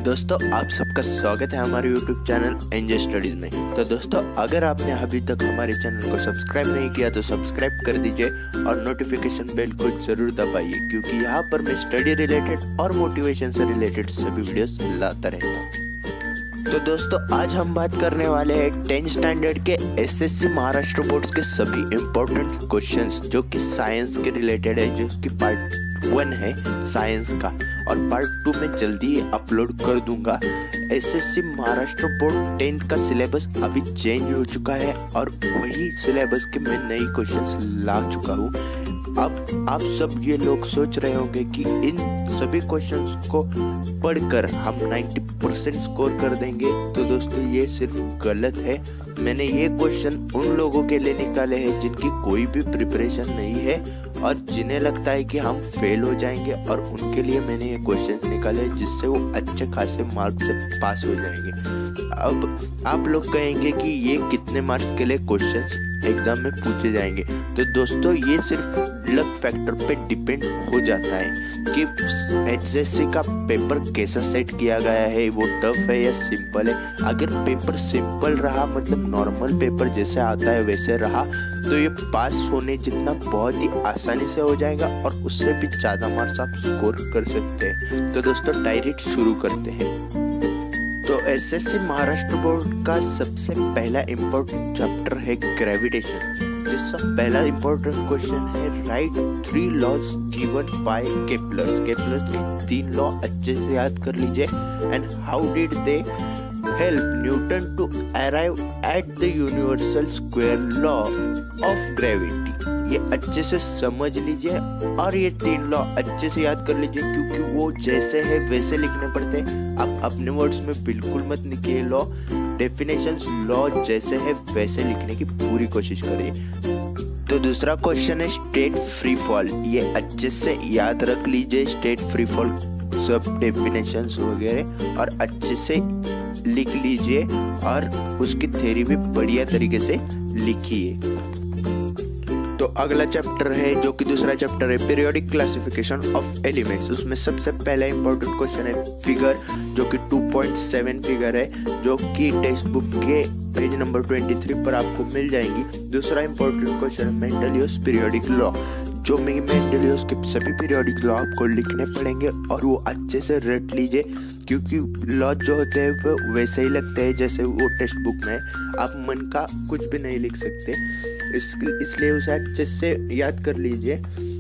दोस्तों आप सबका स्वागत है हमारे YouTube चैनल एनजे स्टडीज में। तो दोस्तों अगर आपने अभी तक हमारे चैनल को सब्सक्राइब नहीं किया तो सब्सक्राइब कर दीजिए और नोटिफिकेशन बेल को जरूर दबाइए, क्योंकि यहाँ पर मैं स्टडी रिलेटेड और मोटिवेशन से रिलेटेड सभी वीडियोस लाता रहता हूँ। तो दोस्तों आज हम बात करने वाले हैं 10th स्टैंडर्ड के एसएससी महाराष्ट्र बोर्ड्स के सभी इम्पोर्टेंट क्वेश्चंस जो कि साइंस के रिलेटेड है, जो कि पार्ट 1 है साइंस का, और पार्ट 2 में जल्दी ही अपलोड कर दूंगा। एसएससी महाराष्ट्र बोर्ड 10th का सिलेबस अभी चेंज हो चुका है और वही सिलेबस के मैं नई क्वेश्चंस ला चुका हूँ। अब आप सब ये लोग सोच रहे होंगे कि इन सभी क्वेश्चंस को पढ़कर हम 90% स्कोर कर देंगे, तो दोस्तों ये सिर्फ गलत है। मैंने ये क्वेश्चन उन लोगों के लिए निकाले हैं जिनकी कोई भी प्रिपरेशन नहीं है और जिन्हें लगता है कि हम फेल हो जाएंगे, और उनके लिए मैंने ये क्वेश्चंस निकाले जिससे वो अच्छे खासे मार्क्स से पास हो जाएंगे। अब आप लोग कहेंगे कि ये कितने मार्क्स के लिए क्वेश्चंस एग्जाम में पूछे जाएंगे, तो दोस्तों ये सिर्फ लक फैक्टर पे डिपेंड हो जाता है कि एचएससी का पेपर कैसा सेट किया गया है, वो टफ है या सिंपल है। अगर पेपर सिंपल रहा, मतलब नॉर्मल पेपर जैसे आता है वैसे रहा, तो ये पास होने जितना बहुत ही आसानी से हो जाएगा और उससे भी ज़्यादा मार्क्स आप स्कोर कर सकते हैं। तो दोस्तों डायरेक्ट शुरू करते हैं। तो एसएससी महाराष्ट्र बोर्ड का सबसे पहला इम्पोर्टेंट चैप्टर है ग्रेविटेशन, जिसका पहला इम्पोर्टेंट क्वेश्चन है write 3 laws given by Kepler's के 3 लॉ अच्छे से याद कर लीजिए। And how did they help Newton to arrive at the universal square law of gravity. ये अच्छे से समझ लीजिए और ये 3 लॉ अच्छे से याद कर लीजिए, क्योंकि वो जैसे है वैसे लिखने पड़ते हैं। आप अपने वर्ड्स में बिल्कुल मत लिखिए लॉ, डेफिनेशंस लॉ जैसे है वैसे लिखने की पूरी कोशिश करिए। तो दूसरा क्वेश्चन है स्टेट फ्री फॉल। ये अच्छे से याद रख लीजिए स्टेट फ्री फॉल सब डेफिनेशंस वगैरह, और अच्छे से लिख लीजिए और उसकी थ्योरी भी बढ़िया तरीके से लिखिए। तो अगला चैप्टर है जो कि दूसरा चैप्टर है पीरियोडिक क्लासिफिकेशन ऑफ एलिमेंट्स। उसमें सबसे पहला इंपॉर्टेंट क्वेश्चन है फिगर, जो कि 2.7 फिगर है, जो कि टेक्स्ट बुक के पेज नंबर 23 पर आपको मिल जाएंगी। दूसरा इंपॉर्टेंट क्वेश्चन है मेंडेलियस पीरियोडिक लॉ, जो मेंडेलियस के सभी पीरियोडिक लॉ आपको लिखने पड़ेंगे और वो अच्छे से रट लीजिए, क्योंकि लॉ जो होते हैं वो वैसे ही लगते हैं जैसे वो टेक्स्ट बुक में। आप मन का कुछ भी नहीं लिख सकते, इसलिए उसे अच्छे से याद कर लीजिए।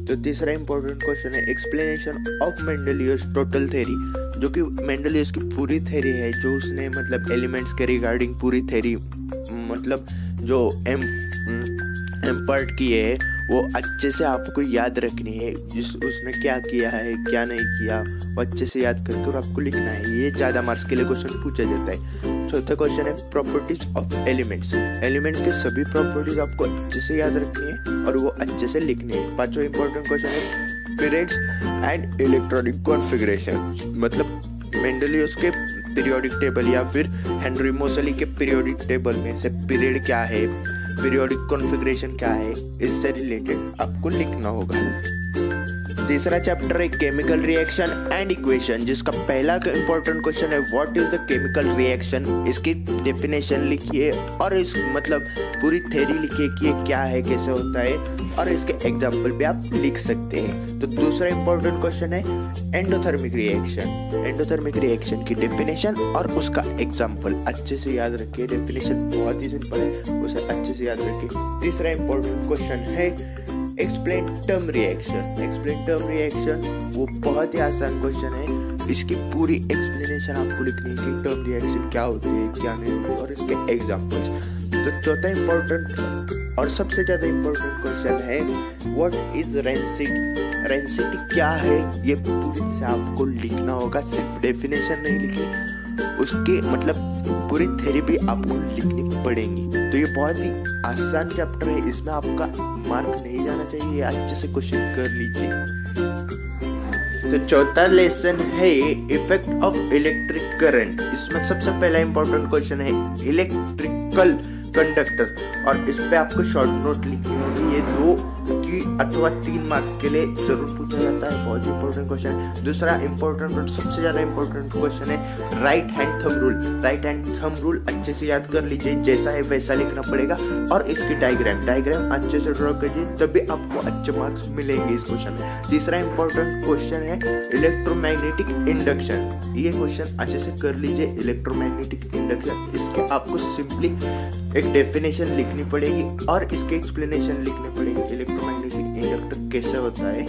तो तीसरा इंपॉर्टेंट क्वेश्चन है एक्सप्लेनेशन ऑफ मेंडेलियस टोटल थ्योरी, जो कि मेंडेलियस की पूरी थ्योरी है, जो उसने मतलब एलिमेंट्स के रिगार्डिंग पूरी थ्योरी मतलब जो इम्पार्ट किए है वो अच्छे से आपको याद रखनी है। उसने क्या किया है क्या नहीं किया वो अच्छे से याद करके और आपको लिखना है। ये ज़्यादा मार्क्स के लिए क्वेश्चन पूछा जाता है। चौथा क्वेश्चन है प्रॉपर्टीज ऑफ एलिमेंट्स। एलिमेंट्स के सभी प्रॉपर्टीज आपको अच्छे से याद रखनी है और वो अच्छे से लिखनी है। पांचवा इंपॉर्टेंट क्वेश्चन है पीरियड्स एंड इलेक्ट्रॉनिक कॉन्फ़िगरेशन, मतलब मेंडेलियस के पीरियोडिक टेबल या फिर हेनरी मोसली के पीरियोडिक टेबल में से पीरियड क्या है, पीरियोडिक कॉन्फ़िगरेशन क्या है, इससे रिलेटेड आपको लिखना होगा। तीसरा चैप्टर है केमिकल रिएक्शन एंड इक्वेशन, जिसका पहला इंपॉर्टेंट क्वेश्चन है what is the chemical reaction. इसकी डेफिनेशन लिखिए और इस मतलब पूरी थ्योरी लिखिए कि ये क्या है, कैसे होता है, और इसके एग्जाम्पल भी आप लिख सकते हैं। तो दूसरा इंपॉर्टेंट क्वेश्चन है एंडोथर्मिक रिएक्शन। एंडोथर्मिक रिएक्शन की डेफिनेशन और उसका एग्जाम्पल अच्छे से याद रखिए। डेफिनेशन बहुत ही सिंपल है, उसे अच्छे से याद रखिए। तीसरा इंपॉर्टेंट क्वेश्चन है explain term reaction. Explain term reaction वो बहुत ही आसान क्वेश्चन है, इसकी पूरी एक्सप्लेनेशन आपको लिखनी है कि टर्म रिएक्शन क्या होती है क्या नहीं होती और इसके एग्जाम्पल्स। तो चौथा इंपॉर्टेंट और सबसे ज्यादा इंपॉर्टेंट क्वेश्चन है व्हाट इज रेंसिटी। रेंसिटी क्या है ये पूरी से आपको लिखना होगा, सिर्फ डेफिनेशन नहीं लिखनी, उसके मतलब पूरी थ्योरी भी आपको लिखनी पड़ेगी। तो ये बहुत ही आसान चैप्टर है, इसमें आपका मार्क नहीं जाना चाहिए, अच्छे से क्वेश्चन कर लीजिए। तो चौथा लेसन है इफेक्ट ऑफ इलेक्ट्रिक करंट। इसमें सबसे पहला इंपॉर्टेंट क्वेश्चन है इलेक्ट्रिकल कंडक्टर, और इस पे आपको शॉर्ट नोट लिखनी होगी। ये 2 अथवा 3 मार्क्स के लिए जरूर पूछा जाता है, बहुत इंपॉर्टेंट क्वेश्चन है। दूसरा इंपॉर्टेंट और सबसे ज्यादा इंपॉर्टेंट क्वेश्चन है right hand thumb rule. Right hand thumb rule अच्छे से याद कर लीजिए, जैसा है वैसा लिखना पड़ेगा और इसकी डायग्राम अच्छे से ड्रॉ कीजिए, तभी आपको अच्छे मार्क्स मिलेंगे इस क्वेश्चन में। तीसरा इंपॉर्टेंट क्वेश्चन है इलेक्ट्रोमैग्नेटिक इंडक्शन। ये क्वेश्चन अच्छे से कर लीजिए, इलेक्ट्रोमैग्नेटिक इंडक्शन। इसके आपको सिंपली एक डेफिनेशन लिखनी पड़ेगी और इसके एक्सप्लेनेशन लिखने पड़ेगी, इलेक्ट्रोमैग्नेटिक इंडक्टर कैसे होता है।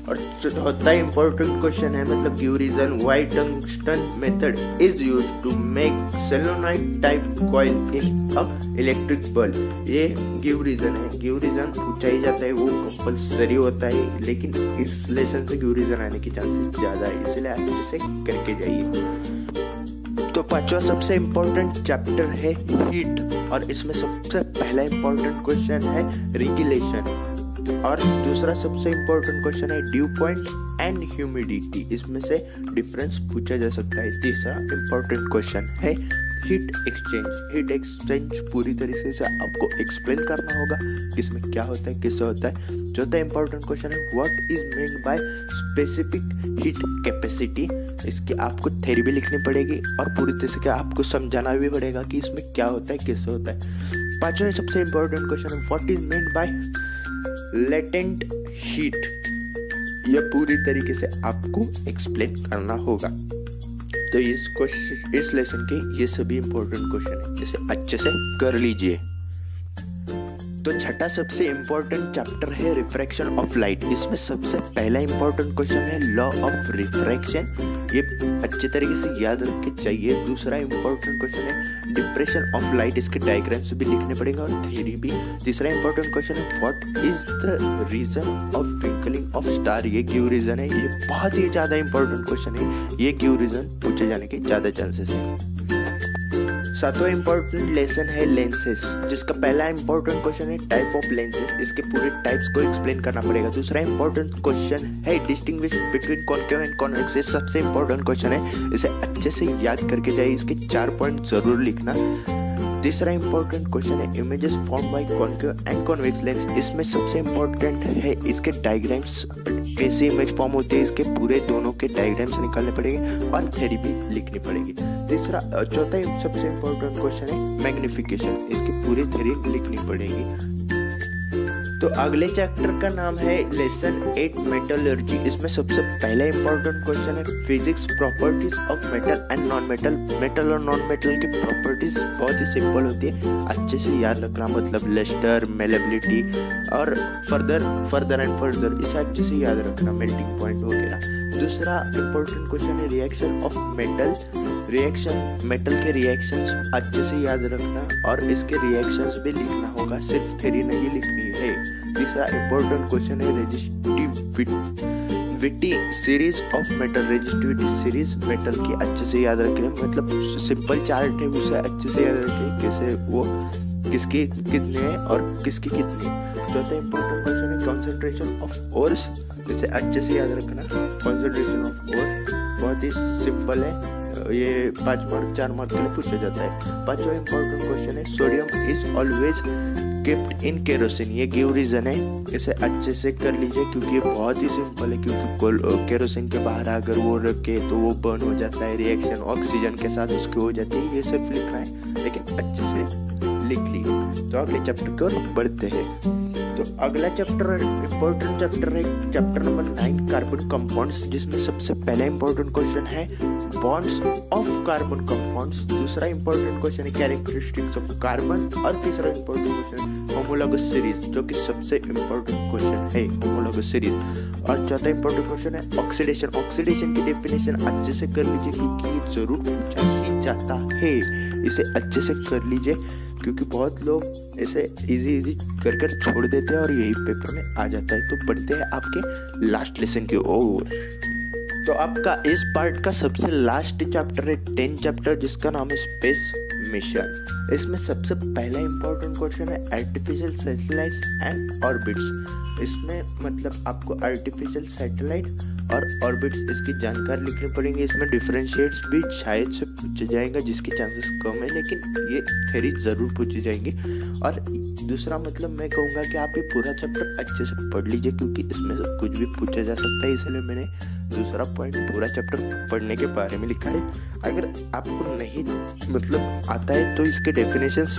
और चौथा इंपॉर्टेंट क्वेश्चन है मतलब give reason why tungsten method is used to make solenoid type coil in a electric bulb. ये गिव रीजन है, गिव रीजन पूछा ही जाता है, वो कंपल्सरी होता है, लेकिन इस लेसन से गिव रीजन आने की चांसेस ज्यादा है, इसलिए अच्छे से करके जाइए। तो पांचवा सबसे इम्पोर्टेंट चैप्टर है हीट, और इसमें सबसे पहला इम्पोर्टेंट क्वेश्चन है रेगुलेशन, और दूसरा सबसे इम्पोर्टेंट क्वेश्चन है ड्यू पॉइंट एंड ह्यूमिडिटी। इसमें से डिफरेंस पूछा जा सकता है। तीसरा इम्पोर्टेंट क्वेश्चन है हीट एक्सचेंज। हीट एक्सचेंज पूरी तरीके से आपको एक्सप्लेन करना होगा कि इसमें क्या होता है, कैसे होता है। चौथा इंपॉर्टेंट क्वेश्चन है what is meant by specific heat capacity. इसकी आपको थ्योरी भी लिखनी पड़ेगी और पूरी तरह से आपको समझाना भी पड़ेगा कि इसमें क्या होता है, कैसे होता है। पांचवा सबसे इम्पोर्टेंट क्वेश्चन है what is meant by latent heat. यह पूरी तरीके से आपको एक्सप्लेन करना होगा। तो इस लेसन के ये सभी इंपॉर्टेंट क्वेश्चन है, इसे अच्छे से कर लीजिए। तो छठा सबसे इंपॉर्टेंट चैप्टर है रिफ्रैक्शन ऑफ लाइट। इसमें सबसे पहला इंपॉर्टेंट क्वेश्चन है लॉ ऑफ रिफ्रैक्शन, ये अच्छे तरीके से याद रखके चाहिए। दूसरा इंपॉर्टेंट क्वेश्चन है डिप्रेशन ऑफ लाइट, इसके डायग्राम्स भी लिखने पड़ेगा और थ्योरी भी। तीसरा इंपॉर्टेंट क्वेश्चन है what is the reason of twinkling of star. ये गिव रीजन है, ये बहुत ही ज्यादा इंपॉर्टेंट क्वेश्चन है, ये गिव रीजन पूछे जाने के ज्यादा चांसेस है। सातवां इंपॉर्टेंट लेसन है लेंसेज, जिसका पहला इंपॉर्टेंट क्वेश्चन है टाइप ऑफ लेंसेज। इसके पूरे टाइप्स को एक्सप्लेन करना पड़ेगा। दूसरा इंपॉर्टेंट क्वेश्चन है distinguish between concave and convex. ये सबसे इंपॉर्टेंट क्वेश्चन है, इसे अच्छे से याद करके जाइए, इसके 4 पॉइंट जरूर लिखना। तीसरा इंपॉर्टेंट क्वेश्चन है images form by concave and convex lens. इसमें सबसे इंपॉर्टेंट है इसके डायग्राम्स, कैसे इमेज फॉर्म होते हैं, इसके पूरे दोनों के डायग्राम्स निकालने पड़ेंगे और थ्योरी भी लिखनी पड़ेगी। चौथा सबसे इंपॉर्टेंट क्वेश्चन है मैग्निफिकेशन, इसकी पूरी थ्योरी लिखनी पड़ेगी। तो अगले चैप्टर का नाम है लेसन 8 मेटलर्जी। इसमें सबसे पहला इंपॉर्टेंट क्वेश्चन है physics properties of metal and non metal. Metal और नॉन मेटल की प्रॉपर्टीज बहुत ही सिंपल होती है, अच्छे से याद रखना, मतलब लस्टर, मेलेबिलिटी और फर्दर एंड फर्दर, इसे अच्छे से याद रखना, मेल्टिंग पॉइंट वगैरह। दूसरा इंपॉर्टेंट क्वेश्चन है रिएक्शन ऑफ मेटल। मेटल के रिएक्शंस अच्छे से याद रखना और इसके रिएक्शंस भी लिखना होगा, सिर्फ थ्योरी नहीं लिखनी है। तीसरा इंपॉर्टेंट क्वेश्चन है resistivity series of metal. Resistivity series metal की अच्छे से याद रखना, मतलब सिंपल चार्ट है, उसे अच्छे से याद रखें कैसे वो किसकी कितने है और किसकी कितनी। चौथा इंपॉर्टेंट क्वेश्चन है कॉन्सेंट्रेशन ऑफ ओर्स, इसे अच्छे से याद रखना। कॉन्सेंट्रेशन ऑफ ओर बहुत ही सिंपल है, ये 5 मार्क 4 मार्क के लिए पूछा जाता है। पांचवा इंपॉर्टेंट क्वेश्चन है sodium is always kept in kerosene. ये गिव रीजन है, इसे अच्छे से कर लीजिए क्योंकि ये बहुत ही सिंपल है, क्योंकि केरोसिन के बाहर अगर वो रखे तो वो बर्न हो जाता है, रिएक्शन ऑक्सीजन के साथ उसकी हो जाती है। ये सिर्फ लिखना है, लेकिन अच्छे से लिख लीजिए। तो अगले चैप्टर की ओर बढ़ते हैं। तो अगला चैप्टर इंपॉर्टेंट चैप्टर है चैप्टर नंबर 9 कार्बन कंपाउंड्स, जिसमें सबसे पहला इंपॉर्टेंट क्वेश्चन है बॉन्ड्स ऑफ कार्बन कंपाउंड्स। दूसरा इंपॉर्टेंट क्वेश्चन है कैरेक्टरिस्टिक्स ऑफ कार्बन और तीसरा इंपॉर्टेंट क्वेश्चन है होमोलॉगस सीरीज, जो कि सबसे इंपॉर्टेंट क्वेश्चन है होमोलॉगस सीरीज। और चौथा इंपॉर्टेंट क्वेश्चन है ऑक्सीडेशन। ऑक्सीडेशन की डेफिनेशन अच्छे से कर लीजिए क्योंकि ये जरूर पूछा ही जाता है, इसे अच्छे से कर लीजिए क्योंकि बहुत लोग ऐसे इजी कर कर छोड़ देते हैं और यही पेपर में आ जाता है। तो बढ़ते हैं आपके लास्ट लेसन की ओर। तो आपका इस पार्ट का सबसे लास्ट चैप्टर है 10 चैप्टर, जिसका नाम है स्पेस मिशन। इसमें सबसे पहला इंपॉर्टेंट क्वेश्चन है आर्टिफिशियल सैटेलाइट्स एंड ऑर्बिट्स। इसमें मतलब आपको आर्टिफिशियल सैटेलाइट और ऑर्बिट्स इसकी जानकारी लिखनी पड़ेंगे। इसमें डिफरेंशिएट्स भी शायद से पूछे जाएंगे, जिसकी चांसेस कम है, लेकिन ये थ्योरी जरूर पूछी जाएंगी। और दूसरा मतलब मैं कहूँगा कि आप ये पूरा चैप्टर अच्छे से पढ़ लीजिए, क्योंकि इसमें से कुछ भी पूछा जा सकता है, इसलिए मैंने दूसरा पॉइंट पूरा चैप्टर पढ़ने के बारे में लिखा है। अगर आपको नहीं मतलब आता है तो इसके डेफिनेशंस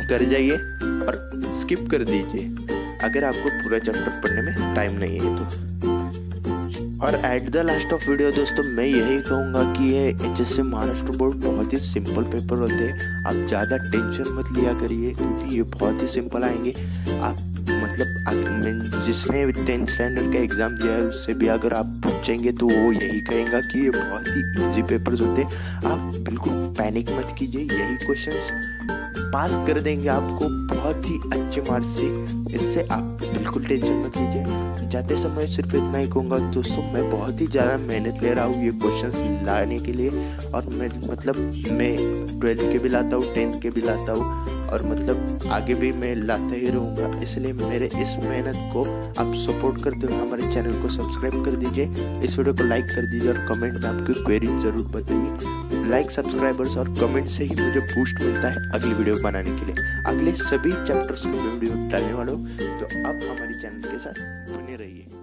कर जाइए और स्किप कर दीजिए अगर आपको पूरा चैप्टर पढ़ने में टाइम नहीं है तो। और at the last of video दोस्तों मैं यही कहूँगा कि ये HSC महाराष्ट्र बोर्ड बहुत ही सिंपल पेपर होते हैं। आप ज़्यादा टेंशन मत लिया करिए, क्योंकि ये बहुत ही सिंपल आएंगे। आप मतलब जिसने 10th स्टैंडर्ड का एग्ज़ाम दिया है उससे भी अगर आप पूछेंगे तो वो यही कहेगा कि ये बहुत ही इजी पेपर्स होते हैं। आप बिल्कुल पैनिक मत कीजिए, यही क्वेश्चंस पास कर देंगे आपको बहुत ही अच्छे मार्क्स से। इससे आप बिल्कुल टेंशन मत लीजिए। जाते समय सिर्फ इतना ही कहूँगा दोस्तों, मैं बहुत ही ज़्यादा मेहनत ले रहा हूँ ये क्वेश्चंस लाने के लिए, और मैं 12th के भी लाता हूँ, 10th के भी लाता हूँ, और मतलब आगे भी मैं लाता ही रहूँगा। इसलिए मेरे इस मेहनत को आप सपोर्ट करते हुए हमारे चैनल को सब्सक्राइब कर दीजिए, इस वीडियो को लाइक कर दीजिए और कमेंट में आपकी क्वेरी ज़रूर बताइए। लाइक, सब्सक्राइबर्स और कमेंट से ही मुझे बूस्ट मिलता है अगली वीडियो बनाने के लिए। अगले सभी चैप्टर्स को वीडियो डालने वाला हूँ, तो आप हमारे चैनल के साथ बने रहिए।